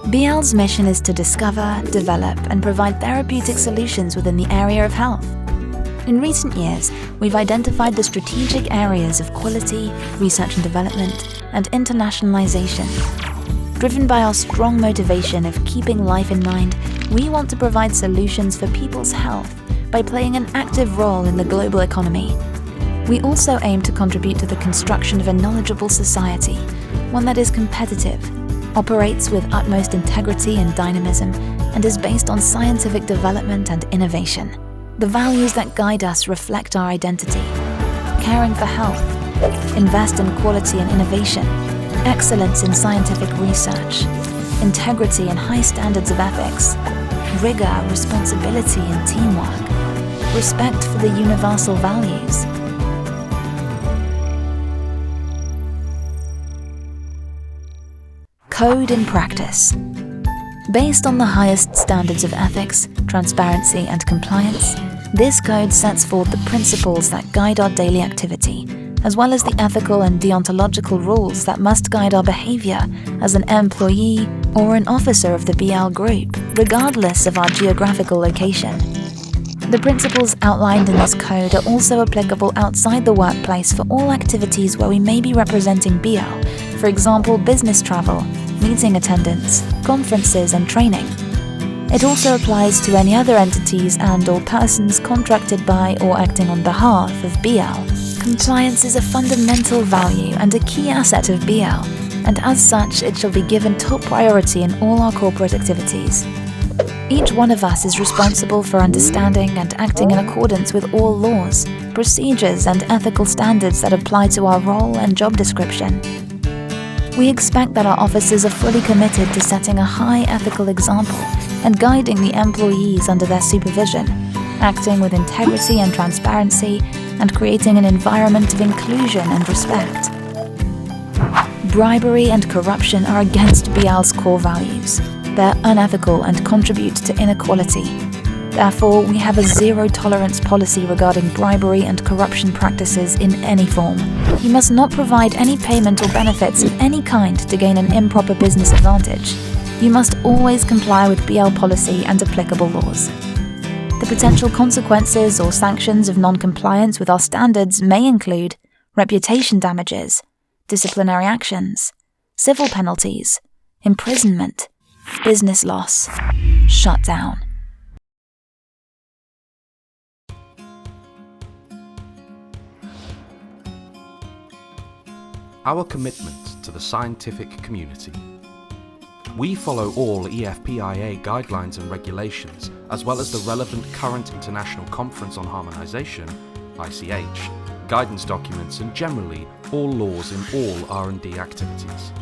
BIAL's mission is to discover, develop, and provide therapeutic solutions within the area of health. In recent years, we've identified the strategic areas of quality, research and development, and internationalization. Driven by our strong motivation of keeping life in mind, we want to provide solutions for people's health by playing an active role in the global economy. We also aim to contribute to the construction of a knowledgeable society, one that is competitive, operates with utmost integrity and dynamism, and is based on scientific development and innovation. The values that guide us reflect our identity: caring for health, invest in quality and innovation, excellence in scientific research, integrity and high standards of ethics, rigor, responsibility and teamwork, respect for the universal values. Code in practice. Based on the highest standards of ethics, transparency, and compliance, this code sets forth the principles that guide our daily activity, as well as the ethical and deontological rules that must guide our behavior as an employee or an officer of the BIAL group, regardless of our geographical location. The principles outlined in this code are also applicable outside the workplace for all activities where we may be representing BIAL, for example, business travel, meeting attendance, conferences, and training. It also applies to any other entities and/or persons contracted by or acting on behalf of BIAL. Compliance is a fundamental value and a key asset of BIAL, and as such, it shall be given top priority in all our corporate activities. Each one of us is responsible for understanding and acting in accordance with all laws, procedures, and ethical standards that apply to our role and job description. We expect that our officers are fully committed to setting a high ethical example and guiding the employees under their supervision, acting with integrity and transparency, and creating an environment of inclusion and respect. Bribery and corruption are against BIAL's core values. They're unethical and contribute to inequality. Therefore, we have a zero-tolerance policy regarding bribery and corruption practices in any form. You must not provide any payment or benefits of any kind to gain an improper business advantage. You must always comply with BIAL policy and applicable laws. The potential consequences or sanctions of non-compliance with our standards may include reputation damages, disciplinary actions, civil penalties, imprisonment, business loss, shutdown. Our commitment to the scientific community. We follow all EFPIA guidelines and regulations, as well as the relevant current International Conference on Harmonization, ICH, guidance documents, and generally all laws in all R&D activities.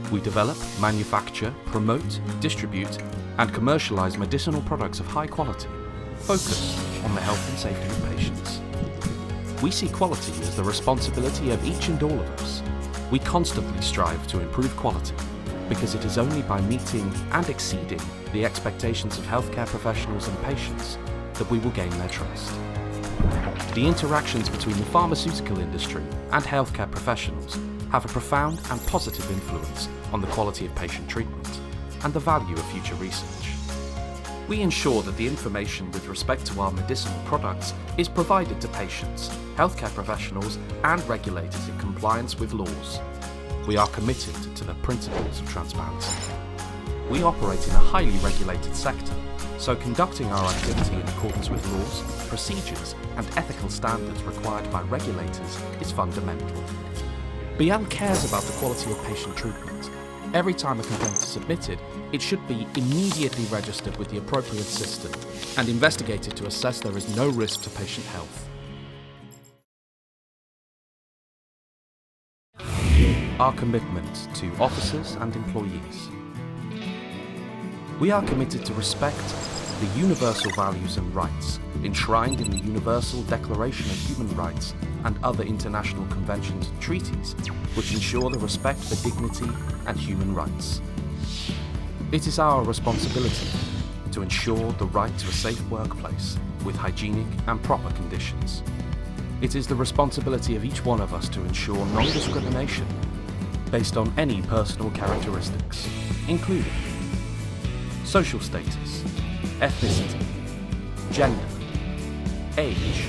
We develop, manufacture, promote, distribute, and commercialize medicinal products of high quality, focused on the health and safety of patients. We see quality as the responsibility of each and all of us. We constantly strive to improve quality, because it is only by meeting and exceeding the expectations of healthcare professionals and patients that we will gain their trust. The interactions between the pharmaceutical industry and healthcare professionals have a profound and positive influence on the quality of patient treatment and the value of future research. We ensure that the information with respect to our medicinal products is provided to patients, healthcare professionals, and regulators in compliance with laws. We are committed to the principles of transparency. We operate in a highly regulated sector, so conducting our activity in accordance with laws, procedures, and ethical standards required by regulators is fundamental. BIAL cares about the quality of patient treatment. Every time a complaint is submitted, it should be immediately registered with the appropriate system and investigated to assess there is no risk to patient health. Our commitment to officers and employees. We are committed to respect the universal values and rights enshrined in the Universal Declaration of Human Rights and other international conventions and treaties which ensure the respect for dignity and human rights. It is our responsibility to ensure the right to a safe workplace with hygienic and proper conditions. It is the responsibility of each one of us to ensure non-discrimination based on any personal characteristics, including social status, ethnicity, gender, age,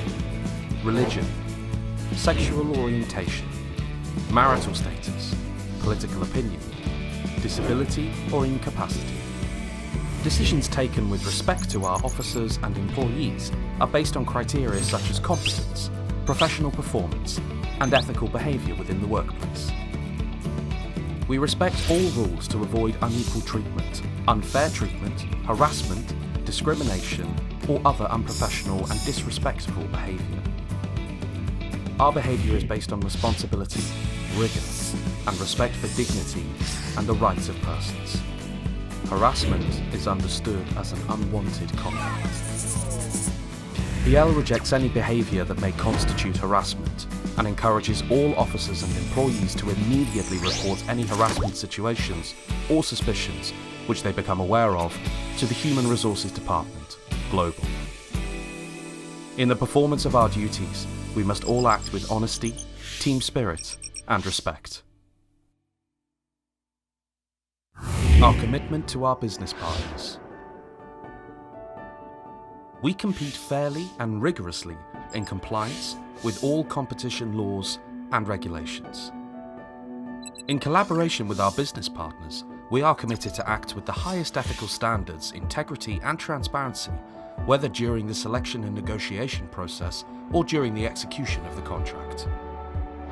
religion, sexual orientation, marital status, political opinion, disability or incapacity. Decisions taken with respect to our officers and employees are based on criteria such as competence, professional performance, and ethical behaviour within the workplace. We respect all rules to avoid unequal treatment, unfair treatment, harassment, discrimination, or other unprofessional and disrespectful behaviour. Our behaviour is based on responsibility, rigour, and respect for dignity and the rights of persons. Harassment is understood as an unwanted conduct. BIAL rejects any behaviour that may constitute harassment and encourages all officers and employees to immediately report any harassment situations or suspicions which they become aware of to the Human Resources Department, Global. In the performance of our duties, we must all act with honesty, team spirit, and respect. Our commitment to our business partners. We compete fairly and rigorously in compliance with all competition laws and regulations. In collaboration with our business partners, we are committed to act with the highest ethical standards, integrity and transparency, whether during the selection and negotiation process or during the execution of the contract.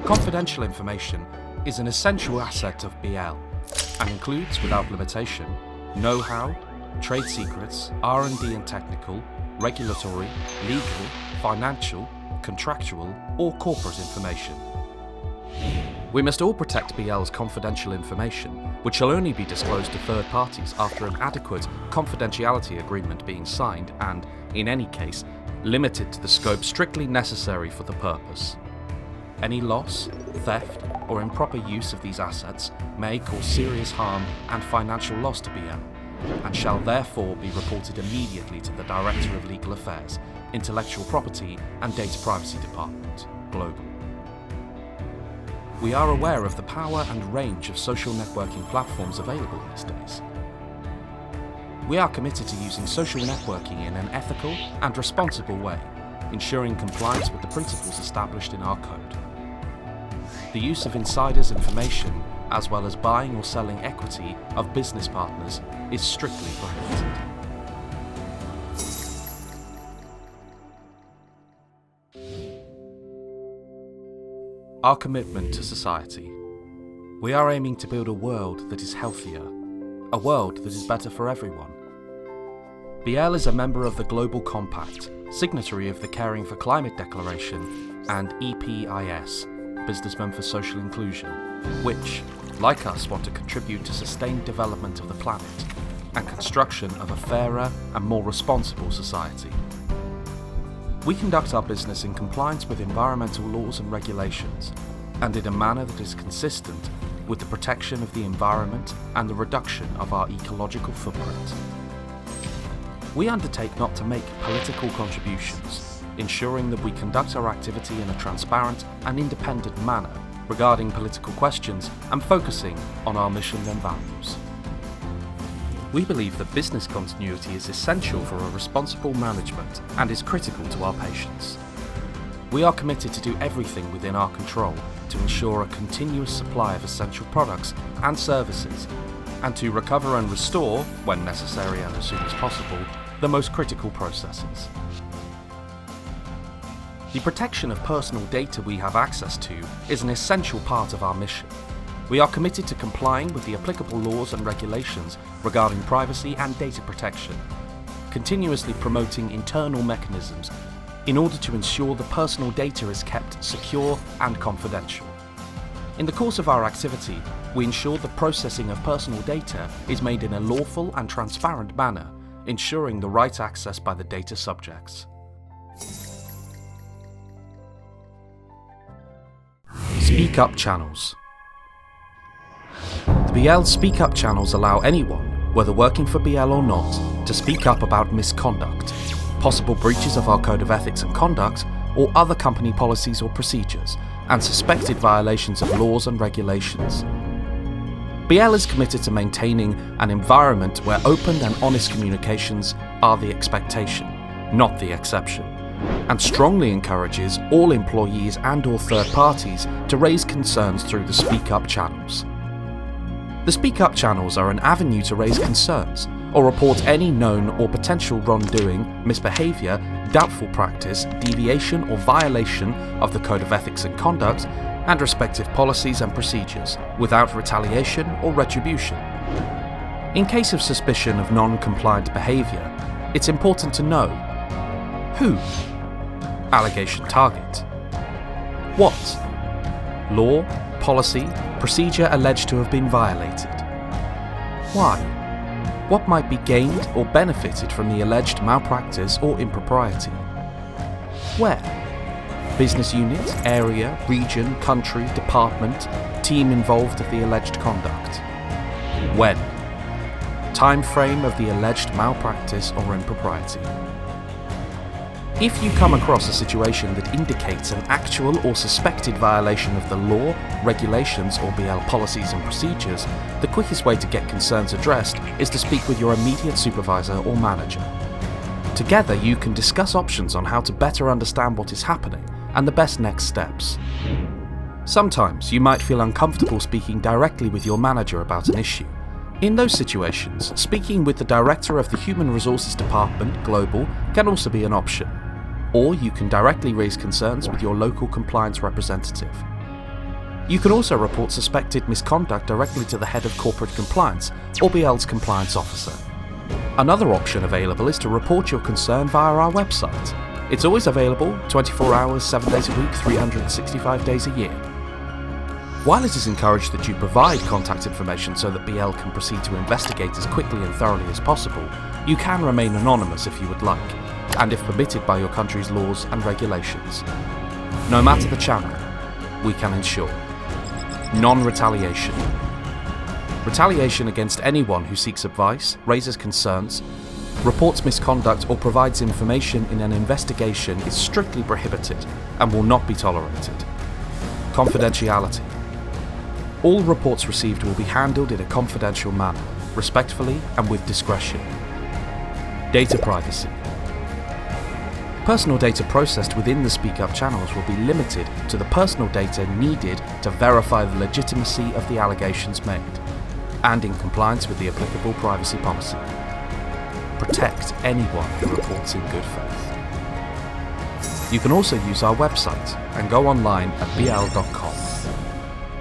Confidential information is an essential asset of BIAL and includes, without limitation, know-how, trade secrets, R&D and technical, regulatory, legal, financial, contractual, or corporate information. We must all protect BIAL's confidential information, which shall only be disclosed to third parties after an adequate confidentiality agreement being signed and, in any case, limited to the scope strictly necessary for the purpose. Any loss, theft, or improper use of these assets may cause serious harm and financial loss to BIAL, and shall therefore be reported immediately to the Director of Legal Affairs, Intellectual Property and Data Privacy Department, Global. We are aware of the power and range of social networking platforms available these days. We are committed to using social networking in an ethical and responsible way, ensuring compliance with the principles established in our code. The use of insiders' information, as well as buying or selling equity of business partners, is strictly prohibited. Our commitment to society. We are aiming to build a world that is healthier, a world that is better for everyone. BIAL is a member of the Global Compact, signatory of the Caring for Climate Declaration, and EPIS, Businessmen for Social Inclusion, which, like us, want to contribute to sustained development of the planet and construction of a fairer and more responsible society. We conduct our business in compliance with environmental laws and regulations, and in a manner that is consistent with the protection of the environment and the reduction of our ecological footprint. We undertake not to make political contributions, ensuring that we conduct our activity in a transparent and independent manner regarding political questions and focusing on our mission and values. We believe that business continuity is essential for a responsible management and is critical to our patients. We are committed to do everything within our control to ensure a continuous supply of essential products and services, and to recover and restore, when necessary and as soon as possible, the most critical processes. The protection of personal data we have access to is an essential part of our mission. We are committed to complying with the applicable laws and regulations regarding privacy and data protection, continuously promoting internal mechanisms in order to ensure the personal data is kept secure and confidential. In the course of our activity, we ensure the processing of personal data is made in a lawful and transparent manner, ensuring the right access by the data subjects. Speak Up channels. The BIAL Speak Up channels allow anyone, whether working for BIAL or not, to speak up about misconduct, possible breaches of our Code of Ethics and Conduct, or other company policies or procedures, and suspected violations of laws and regulations. BIAL is committed to maintaining an environment where open and honest communications are the expectation, not the exception, and strongly encourages all employees and/or third parties to raise concerns through the Speak Up channels. The Speak Up channels are an avenue to raise concerns or report any known or potential wrongdoing, misbehaviour, doubtful practice, deviation or violation of the Code of Ethics and Conduct and respective policies and procedures without retaliation or retribution. In case of suspicion of non-compliant behaviour, it's important to know who, allegation target, what, law, policy, procedure alleged to have been violated, why, what might be gained or benefited from the alleged malpractice or impropriety, where, business unit, area, region, country, department, team involved of the alleged conduct, when, time frame of the alleged malpractice or impropriety. If you come across a situation that indicates an actual or suspected violation of the law, regulations or BIAL policies and procedures, the quickest way to get concerns addressed is to speak with your immediate supervisor or manager. Together you can discuss options on how to better understand what is happening and the best next steps. Sometimes you might feel uncomfortable speaking directly with your manager about an issue. In those situations, speaking with the Director of the Human Resources Department Global can also be an option. Or you can directly raise concerns with your local compliance representative. You can also report suspected misconduct directly to the head of corporate compliance or BIAL's compliance officer. Another option available is to report your concern via our website. It's always available 24 hours, 7 days a week, 365 days a year. While it is encouraged that you provide contact information so that BIAL can proceed to investigate as quickly and thoroughly as possible, you can remain anonymous if you would like, and if permitted by your country's laws and regulations. No matter the channel, we can ensure non-retaliation. Retaliation against anyone who seeks advice, raises concerns, reports misconduct or provides information in an investigation is strictly prohibited and will not be tolerated. Confidentiality. All reports received will be handled in a confidential manner, respectfully and with discretion. Data privacy. Personal data processed within the Speak Up channels will be limited to the personal data needed to verify the legitimacy of the allegations made, and in compliance with the applicable privacy policy. Protect anyone who reports in good faith. You can also use our website and go online at bial.com.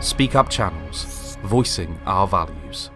Speak Up channels, voicing our values.